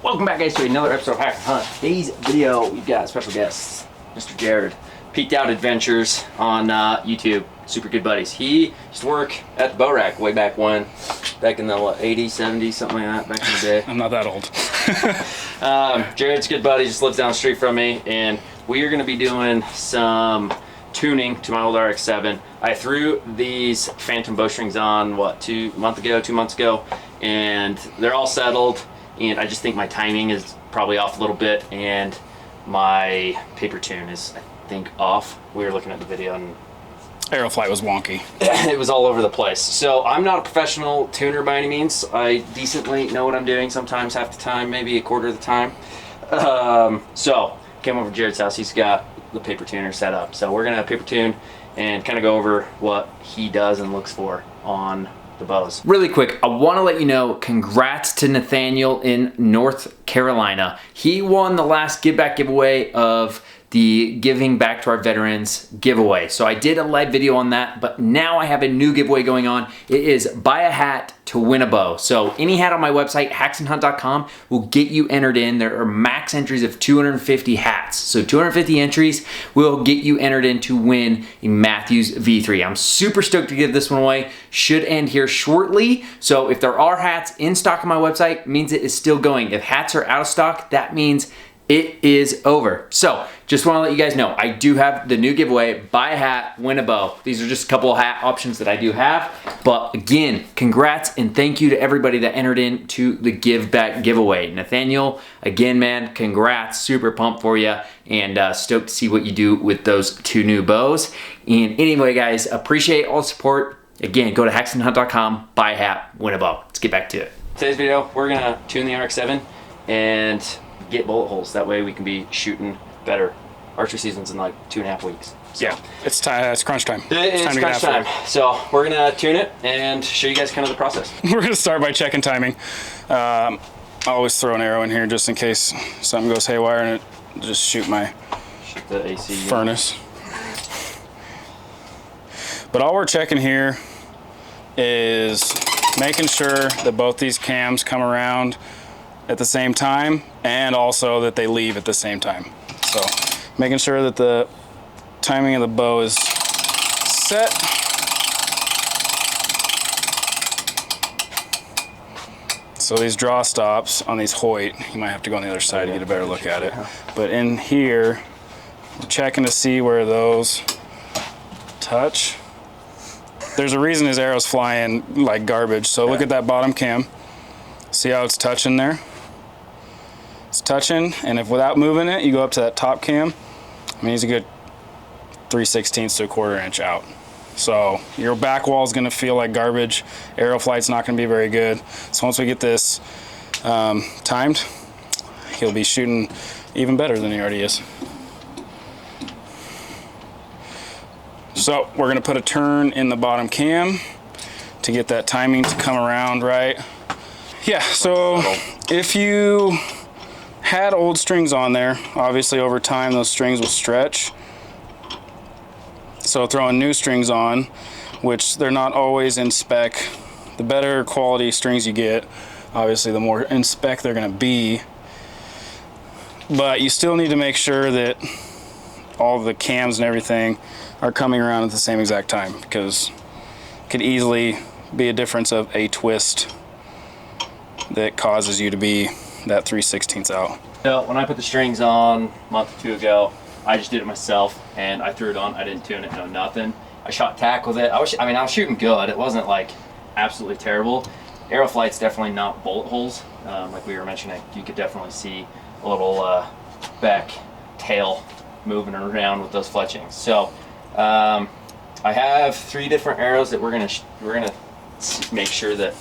Welcome back, guys, to another episode of Haxenhunt. Today's video, we've got special guests, Mr. Jared. Peaked Out Adventures on YouTube. Super good buddies. He used to work at the bow rack way back when, back in the 80s, 70s, something like that, back in the day. I'm not that old. Jared's a good buddy, just lives down the street from me, and we are going to be doing some tuning to my old Rx7. I threw these phantom bowstrings on, what, 2 months ago, and they're all settled. And I just think my timing is probably off a little bit, and my paper tune is, I think, off. We were looking at the video and Arrow flight was wonky. it was all over the place. So I'm not a professional tuner by any means. I decently know what I'm doing, sometimes half the time, maybe a quarter of the time. So came over to Jared's house. He's got the paper tuner set up. So we're gonna paper tune and kind of go over what he does and looks for on the bows. Really quick, I want to let you know, congrats to Nathaniel in North Carolina. He won the last Give Back giveaway of the Giving Back to Our Veterans giveaway. So I did a live video on that, but now I have a new giveaway going on. It is buy a hat to win a bow. So any hat on my website, haxenhunt.com, will get you entered in. There are max entries of 250 hats. So 250 entries will get you entered in to win a Matthews V3. I'm super stoked to give this one away. Should end here shortly. So if there are hats in stock on my website, it means it is still going. If hats are out of stock, that means it is over. So just want to let you guys know, I do have the new giveaway, buy a hat, win a bow. These are just a couple of hat options that I do have. But again, congrats and thank you to everybody that entered into the Give Back giveaway. Nathaniel, again, man, congrats. Super pumped for you, and stoked to see what you do with those 2 new bows. And anyway, guys, appreciate all the support. Again, go to haxenhunt.com, buy a hat, win a bow. Let's get back to it. Today's video, we're gonna tune the Rx7 and get bullet holes. That way we can be shooting better. Archery season's in like 2.5 weeks. So Yeah, it's time. It's crunch time. It's time to crunch time. So we're gonna tune it and show you guys kind of the process. We're gonna start by checking timing. I always throw an arrow in here just in case something goes haywire and it just shoot the AC furnace. But all we're checking here is making sure that both these cams come around at the same time, and also that they leave at the same time. So making sure that the timing of the bow is set. So these draw stops on these Hoyt, you might have to go on the other side to get a better look at it. But in here, we're checking to see where those touch. There's a reason his arrow's flying like garbage. So look at that bottom cam. See how it's touching there? It's touching, and if without moving it, you go up to that top cam, I mean, he's a good 3/16 to 1/4 inch out. So your back wall is gonna feel like garbage. Arrow flight's not gonna be very good. So once we get this timed, he'll be shooting even better than he already is. So we're gonna put a turn in the bottom cam to get that timing to come around right. Yeah, so if you had old strings on there, obviously over time those strings will stretch. So throwing new strings on, which they're not always in spec, the better quality strings you get, obviously the more in spec they're gonna be. But you still need to make sure that all the cams and everything are coming around at the same exact time, because it could easily be a difference of a twist that causes you to be that 3/16 out. So when I put the strings on a month or 2 ago, I just did it myself, and I threw it on. I didn't tune it, no nothing. I shot tack with it. I was shooting good. It wasn't like absolutely terrible. Arrow flight's definitely not bullet holes. Like we were mentioning, you could definitely see a little back tail moving around with those fletchings. So I have 3 different arrows that we're gonna make sure that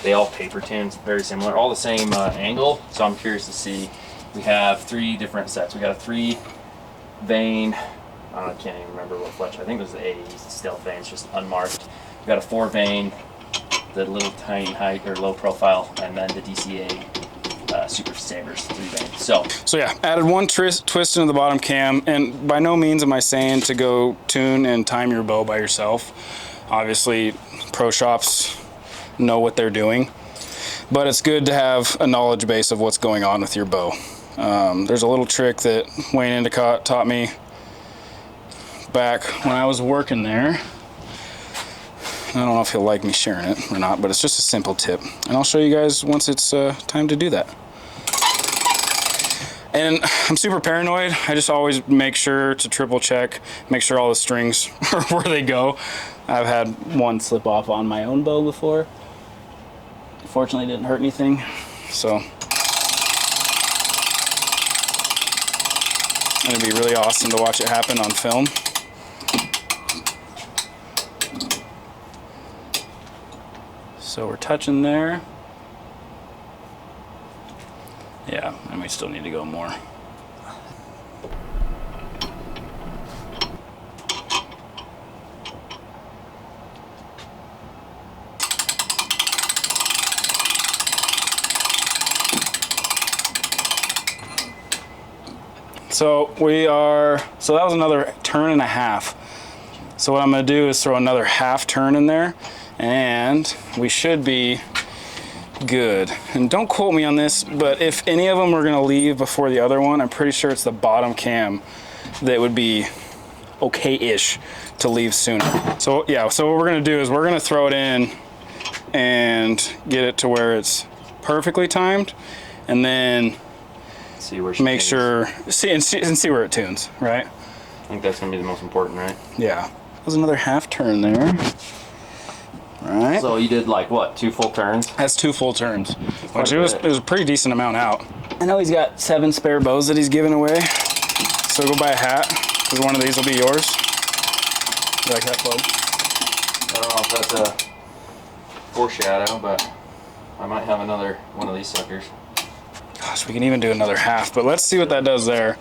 they all paper tune very similar, all the same angle. So I'm curious to see. We have 3 different sets. We got a 3 vein. I can't even remember what fletch. I think it was the 80s stealth vein. It's just unmarked. We got a 4 vein, the little tiny height or low profile, and then the DCA Super Sabers 3 vein. So yeah, added 1 twist into the bottom cam, and by no means am I saying to go tune and time your bow by yourself. Obviously, pro shops know what they're doing. but it's good to have a knowledge base of what's going on with your bow. There's a little trick that Wayne Endicott taught me back when I was working there. I don't know if he'll like me sharing it or not, but it's just a simple tip. And I'll show you guys once it's time to do that. And I'm super paranoid. I just always make sure to triple check, make sure all the strings are where they go. I've had one slip off on my own bow before. Fortunately, it didn't hurt anything. So it'd be really awesome to watch it happen on film. So we're touching there. Yeah, and we still need to go more. So that was another turn and a half. So what I'm gonna do is throw another half turn in there, and we should be good. And don't quote me on this, but if any of them are gonna leave before the other one, I'm pretty sure it's the bottom cam that would be okay-ish to leave sooner. So yeah, so what we're gonna do is we're gonna throw it in and get it to where it's perfectly timed, and then see where she make tunes. sure, see where it tunes, right? I think that's gonna be the most important, right? Yeah. There's another half turn there. Right. So you did like what, 2 full turns? That's 2 full turns, which it was a pretty decent amount out. I know he's got 7 spare bows that he's giving away, so go buy a hat, because one of these will be yours. You like that, Bub? I don't know if that's a foreshadow, but I might have another one of these suckers. Gosh, we can even do another half, but let's see what that does there.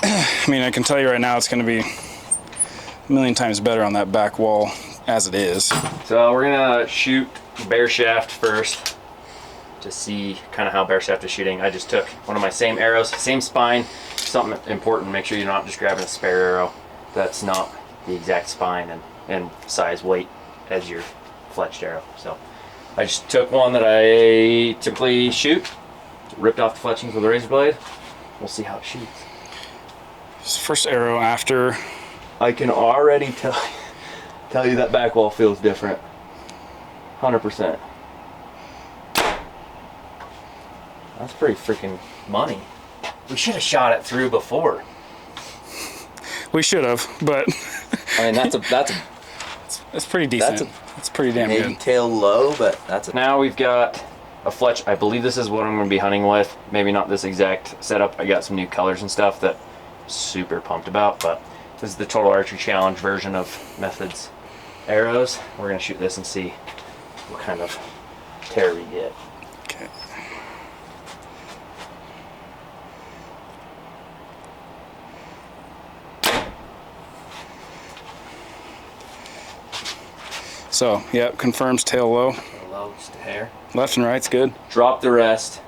I mean, I can tell you right now it's going to be a million times better on that back wall as it is. So we're gonna shoot bare shaft first to see kind of how bare shaft is shooting. I just took one of my same arrows, same spine. Something important, make sure you're not just grabbing a spare arrow that's not the exact spine and size weight as your fletched arrow. So I just took one that I typically shoot, ripped off the fletchings with a razor blade. We'll see how it shoots. This first arrow after. I can already tell you that back wall feels different. 100%. That's pretty freaking money. We should have shot it through before. We should have, but I mean, that's pretty decent. That's pretty damn maybe good. tail low, but that's a Now we've got a fletch. I believe this is what I'm going to be hunting with. Maybe not this exact setup. I got some new colors and stuff that I'm super pumped about, but this is the Total Archery Challenge version of Methods arrows. We're going to shoot this and see what kind of tear we get. Okay. So, yep, confirms tail low. Low, just a hair. Left and right's good. Drop the rest.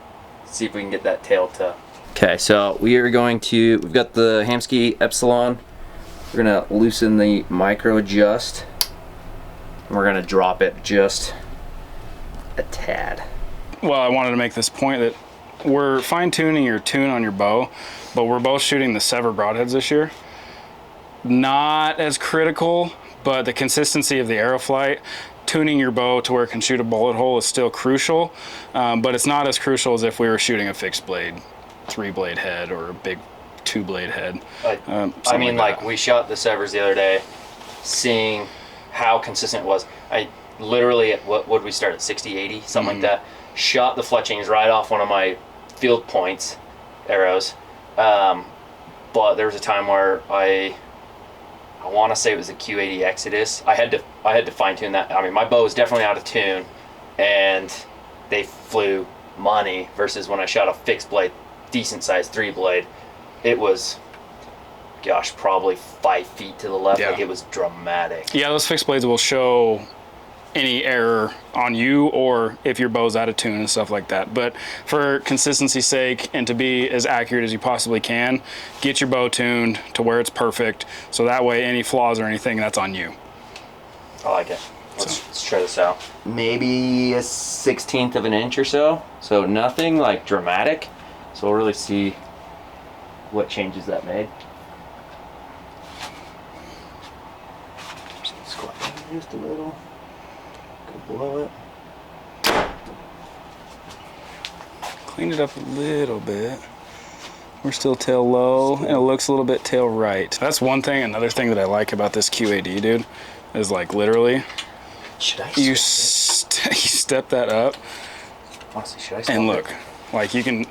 See if we can get that tail to. Okay, so we've got the Hamsky Epsilon. We're gonna loosen the micro adjust. And we're gonna drop it just a tad. Well, I wanted to make this point that we're fine-tuning your tune on your bow, but we're both shooting the Sever broadheads this year. Not as critical, but the consistency of the arrow flight, tuning your bow to where it can shoot a bullet hole is still crucial, but it's not as crucial as if we were shooting a fixed blade 3-blade head or a big 2-blade head. I mean, like we shot the Severs the other day, seeing how consistent it was. I literally, what would we start at 60, 80, something like that. Shot the fletchings right off one of my field points arrows, but there was a time where I want to say it was a Q80 Exodus. I had to fine tune that. I mean, my bow was definitely out of tune, and they flew money. Versus when I shot a fixed blade, decent sized 3-blade, it was, gosh, probably 5 feet to the left. Yeah. Like it was dramatic. Yeah, those fixed blades will show any error on you or if your bow's out of tune and stuff like that. But for consistency's sake and to be as accurate as you possibly can, get your bow tuned to where it's perfect, so that way any flaws or anything, that's on you. I like it. Let's try this out. Maybe a 1/16 of an inch or so. So nothing like dramatic. So we'll really see what changes that made. Squat just a little. Go below it. Clean it up a little bit. We're still tail low, and it looks a little bit tail right. That's one thing. Another thing that I like about this QAD, dude, is like literally, you step that up, honestly, should I and look, like you can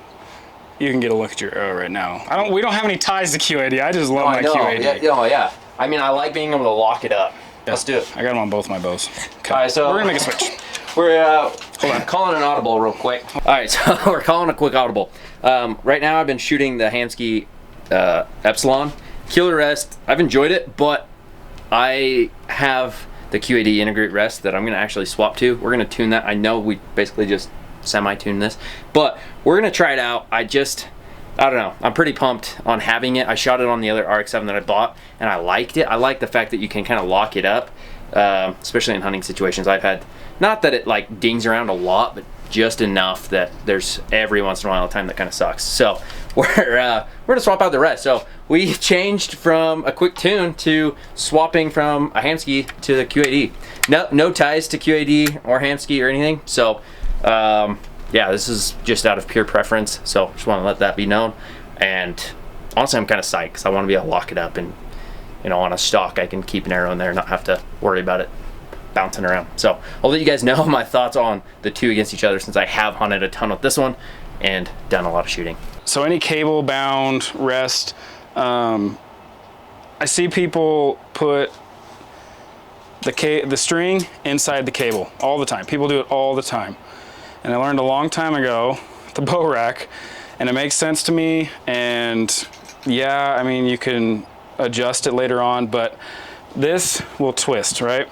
get a look at your arrow right now. We don't have any ties to QAD. I just love my QAD. Yeah. I mean, I like being able to lock it up. Yeah. Let's do it. I got them on both my bows. Okay. All right, so we're gonna make a switch. We're calling an audible real quick. All right, so we're calling a quick audible. Right now, I've been shooting the Hansky Epsilon. Killer rest. I've enjoyed it, but I have the QAD integrate rest that I'm going to actually swap to. We're going to tune that. I know we basically just semi-tuned this, but we're going to try it out. I don't know. I'm pretty pumped on having it. I shot it on the other Rx7 that I bought, and I liked it. I like the fact that you can kind of lock it up, especially in hunting situations. I've had, not that it like dings around a lot, but just enough that there's every once in a while a time that kind of sucks. So we're gonna swap out the rest. So we changed from a quick tune to swapping from a Hansky to the QAD. No ties to QAD or Hansky or anything. So yeah, this is just out of pure preference. So just want to let that be known. And honestly, I'm kind of psyched because I want to be able to lock it up, and you know, on a stock I can keep an arrow in there and not have to worry about it bouncing around. So I'll let you guys know my thoughts on the two against each other, since I have hunted a ton with this one and done a lot of shooting. So any cable bound rest, I see people put the string inside the cable all the time. People do it all the time. And I learned a long time ago the bow rack, and it makes sense to me. And yeah, I mean, you can adjust it later on, but this will twist, right?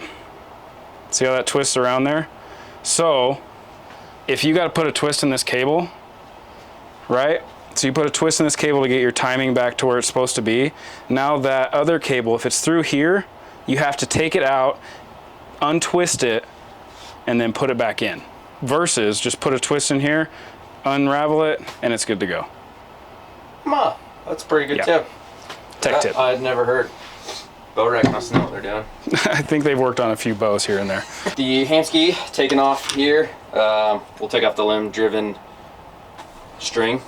See how that twists around there? So if you got to put a twist in this cable, right? So you put a twist in this cable to get your timing back to where it's supposed to be. Now that other cable, if it's through here, you have to take it out, untwist it, and then put it back in. Versus just put a twist in here, unravel it, and it's good to go. That's a pretty good tip. Tech tip. I'd never heard. Bow rack must know what they're doing. I think they've worked on a few bows here and there. The Hansky taken off here. We'll take off the limb-driven string,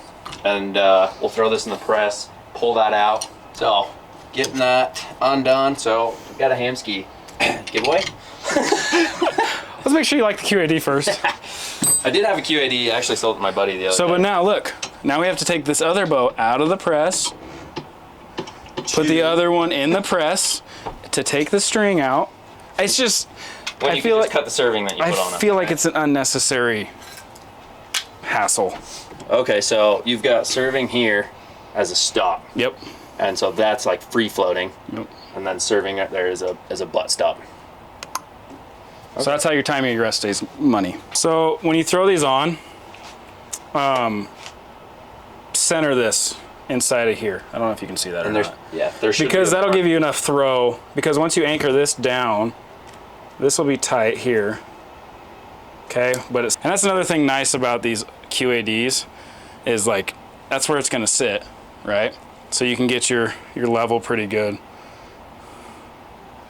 and we'll throw this in the press, pull that out. So, getting that undone. So, we've got a Hansky giveaway. Let's make sure you like the QAD first. I did have a QAD. I actually sold it to my buddy the other day. But now look. Now we have to take this other bow out of the press, put the other one in the press to take the string out. It's just, I feel like cut the serving that you put on it. I feel like it's an unnecessary hassle. Okay, so you've got serving here as a stop. Yep. And so that's like free floating. Yep. And then serving right there is a butt stop. Okay. So that's how your timing of your rest stays money. So when you throw these on, center this inside of here. I don't know if you can see that or not. Yeah, there should be. Because that'll give you enough throw. Because once you anchor this down, this will be tight here. Okay, and that's another thing nice about these QADs is like that's where it's going to sit, right? So you can get your level pretty good.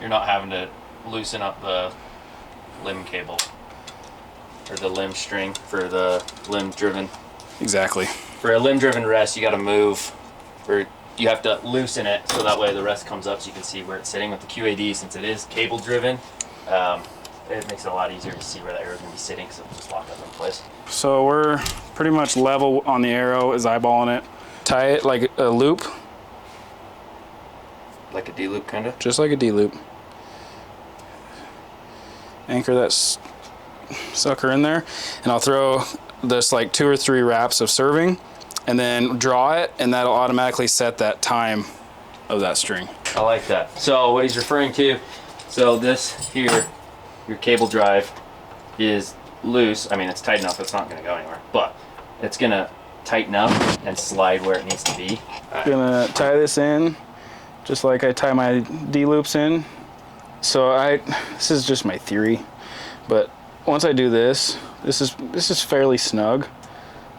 You're not having to loosen up the limb cable or the limb string for the limb driven. Exactly. For a limb driven rest, you got to move, or you have to loosen it so that way the rest comes up so you can see where it's sitting. With the QAD, since it is cable driven, it makes it a lot easier to see where the arrow is going to be sitting, so it'll just lock up in place. So we're pretty much level on the arrow, is eyeballing it. Tie it like a loop. Like a D-loop, kind of? Just like a D-loop. Anchor that sucker in there, and I'll throw this like 2 or 3 wraps of serving, and then draw it, and that'll automatically set that time of that string. I like that. So what he's referring to, so this here, your cable drive is loose. I mean, it's tight enough, it's not going to go anywhere, but it's going to tighten up and slide where it needs to be. I'm gonna tie this in just like I tie my D-loops in. So this is just my theory, but once I do this, this is fairly snug.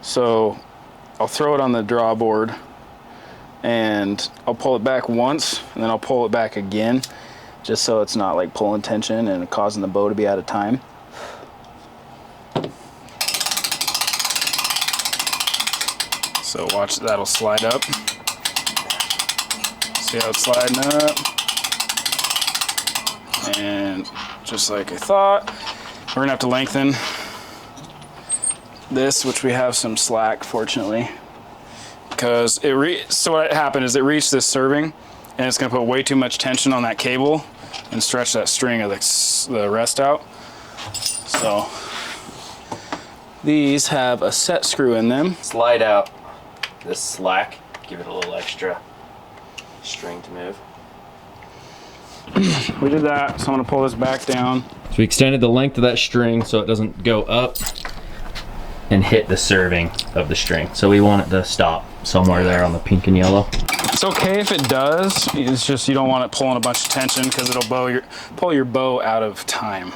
So I'll throw it on the draw board and I'll pull it back once and then I'll pull it back again, just so it's not like pulling tension and causing the bow to be out of time. So watch, that'll slide up. See how it's sliding up? And just like I thought, we're gonna have to lengthen this, which we have some slack, fortunately, because so what happened is it reached this serving and it's gonna put way too much tension on that cable and stretch that string of the rest out. So these have a set screw in them. Slide out this slack, give it a little extra string to move. We did that, so I'm gonna pull this back down. So we extended the length of that string so it doesn't go up and hit the serving of the string. So we want it to stop somewhere there on the pink and yellow. It's okay if it does, it's just you don't want it pulling a bunch of tension because it'll pull your bow out of time.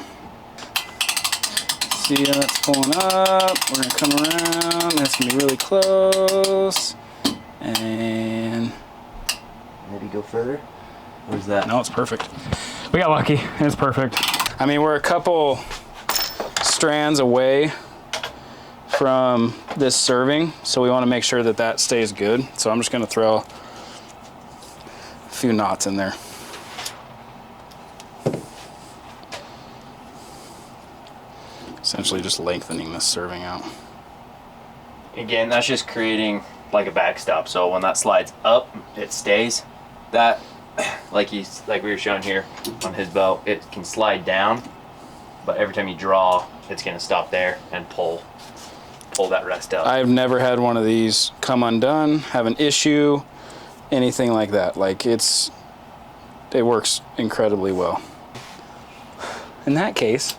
See, it's pulling up, we're gonna come around, that's gonna be really close, and maybe go further. Where's that? No, it's perfect. We got lucky, it's perfect. I mean, we're a couple strands away from this serving, so we want to make sure that that stays good. So I'm just going to throw a few knots in there. Essentially just lengthening this serving out. Again, that's just creating like a backstop, so when that slides up, it stays. That, like we were showing here on his bow, it can slide down, but every time you draw, it's going to stop there and pull that rest out. I've never had one of these come undone, have an issue, anything like that. Like it works incredibly well. In that case,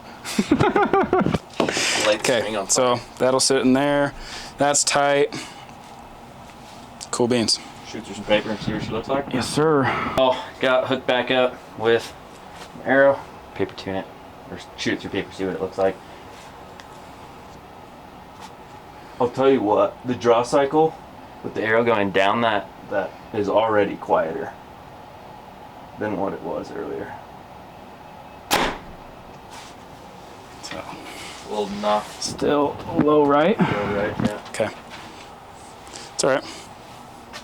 okay, so that'll sit in there. That's tight. Cool beans. Shoot through some paper and see what she looks like? Yes, sir. Oh, got hooked back up with an arrow. Paper tune it, or shoot it through paper, see what it looks like. I'll tell you what, the draw cycle with the arrow going down that is already quieter than what it was earlier. So, a little knock. Still low right? Low right, yeah. Okay. It's all right.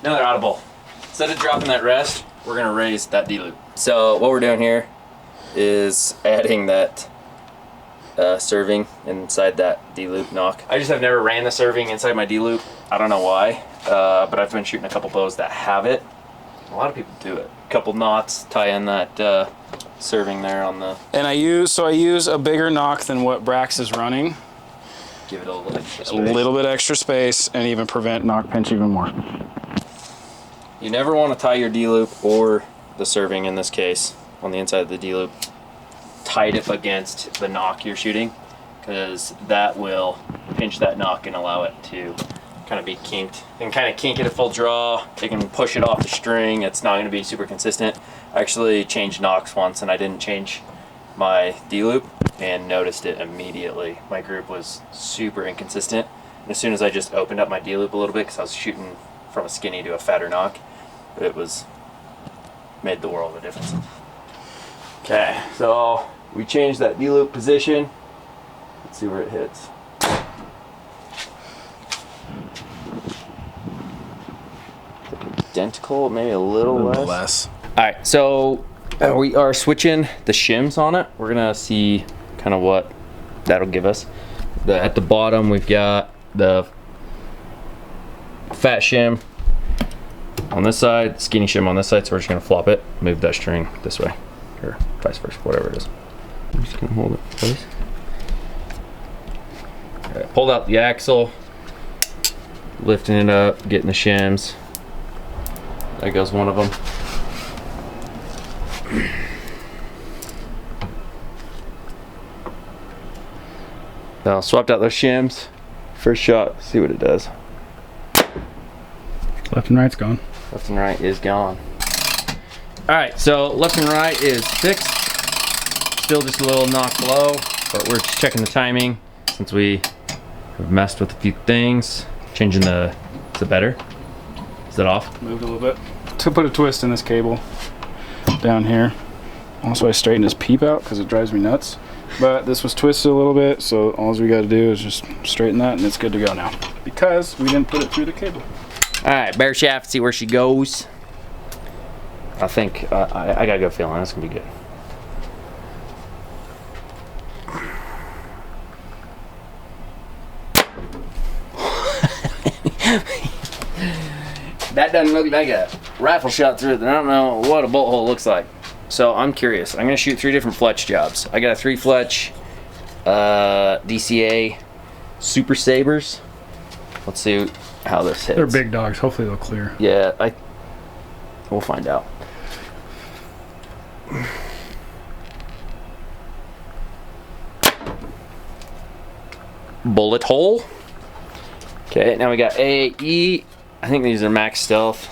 Another audible. Instead of dropping that rest, we're gonna raise that D-loop. So what we're doing here is adding that serving inside that D-loop knock. I just have never ran the serving inside my D-loop. I don't know why, but I've been shooting a couple bows that have it. A lot of people do it. A couple knots, tie in that serving there on the... And I use a bigger knock than what Brax is running. Give it a little extra space. A little bit extra space and even prevent knock pinch even more. You never want to tie your D-loop or the serving in this case on the inside of the D-loop tight up against the knock you're shooting, because that will pinch that knock and allow it to kind of be kinked. You can kind of kink it at full draw. You can push it off the string. It's not going to be super consistent. I actually changed knocks once and I didn't change my D-loop and noticed it immediately. My group was super inconsistent. And as soon as I just opened up my D-loop a little bit, because I was shooting from a skinny to a fatter knock, it made the world of a difference. Okay, so we changed that D-loop position. Let's see where it hits. Identical, maybe a little less. All right, so we are switching the shims on it. We're gonna see kind of what that'll give us. At the bottom, we've got the fat shim on this side, skinny shim on this side, so we're just gonna flop it, move that string this way, or vice versa, whatever it is. I'm just gonna hold it in place. Okay, pulled out the axle, lifting it up, getting the shims. There goes one of them. Now swapped out those shims. First shot, see what it does. Left and right's gone. Left and right is gone. All right, so left and right is fixed. still just a little knock below, but we're just checking the timing since we have messed with a few things. Changing the, is it better? Is it off? Moved a little bit. To put a twist in this cable down here. Also, I straightened this peep out because it drives me nuts. But this was twisted a little bit, so all we got to do is just straighten that, and it's good to go now. Because we didn't put it through the cable. All right, bare shaft. See where she goes. I think I got a good feeling that's gonna be good. That doesn't look like a rifle shot through it. I don't know what a bolt hole looks like. So I'm curious. I'm gonna shoot 3 different fletch jobs. I got a 3 fletch DCA Super Sabers. Let's see how this hits. They're big dogs. Hopefully they'll clear. Yeah, we'll find out. Bullet hole. Okay, now we got AE. I think these are max stealth.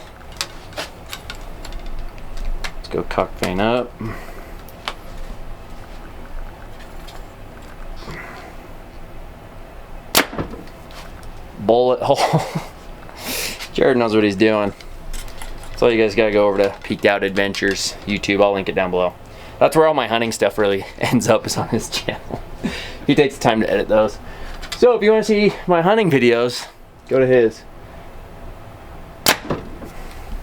Let's go cock vein up. Bullet hole. Jared knows what he's doing. So you guys gotta go over to Peaked Out Adventures YouTube. I'll link it down below. That's where all my hunting stuff really ends up, is on his channel. He takes the time to edit those. So if you want to see my hunting videos, go to his.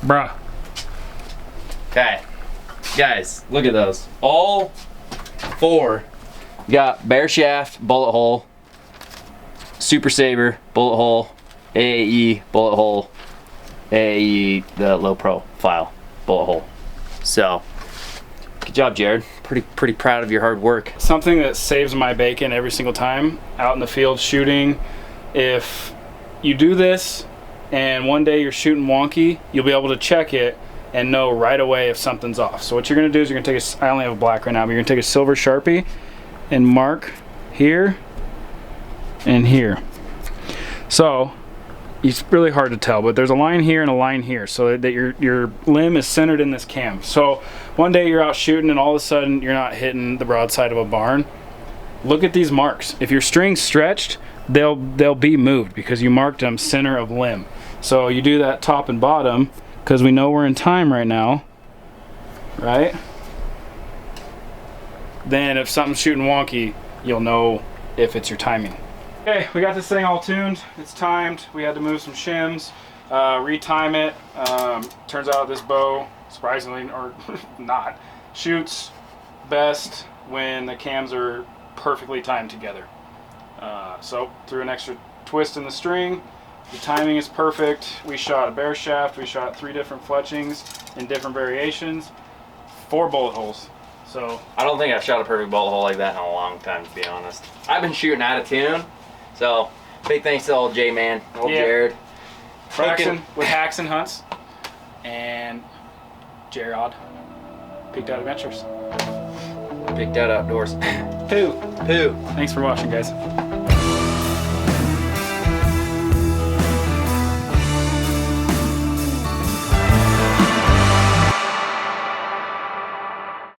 Bruh. Okay, guys, look at those. All 4 got bare shaft, bullet hole, Super Saber, bullet hole, AAE, bullet hole, AAE, the low profile bullet hole. So, good job, Jared. Pretty proud of your hard work. Something that saves my bacon every single time out in the field shooting. If you do this and one day you're shooting wonky, you'll be able to check it and know right away if something's off. So what you're gonna do is you're gonna take I only have a black right now, but you're gonna take a silver Sharpie and mark here and here. So it's really hard to tell, but there's a line here and a line here, so that your limb is centered in this cam. So one day you're out shooting and all of a sudden you're not hitting the broadside of a barn. Look at these marks. If your string's stretched, they'll be moved because you marked them center of limb. So you do that top and bottom, because we know we're in time right now, right? Then if something's shooting wonky, you'll know if it's your timing. Okay, we got this thing all tuned. It's timed. We had to move some shims, retime it. Turns out this bow, surprisingly or not, shoots best when the cams are perfectly timed together. So threw an extra twist in the string. The timing is perfect. We shot a bare shaft. We shot 3 different fletchings in different variations, 4 bullet holes. So I don't think I've shot a perfect bullet hole like that in a long time, to be honest. I've been shooting out of tune, so big thanks to old J-Man, old Jared. Haxen with Haxenhunt and Jared. Peaked Out Adventures. Peaked Out Outdoors. Poo. Poo. Thanks for watching, guys.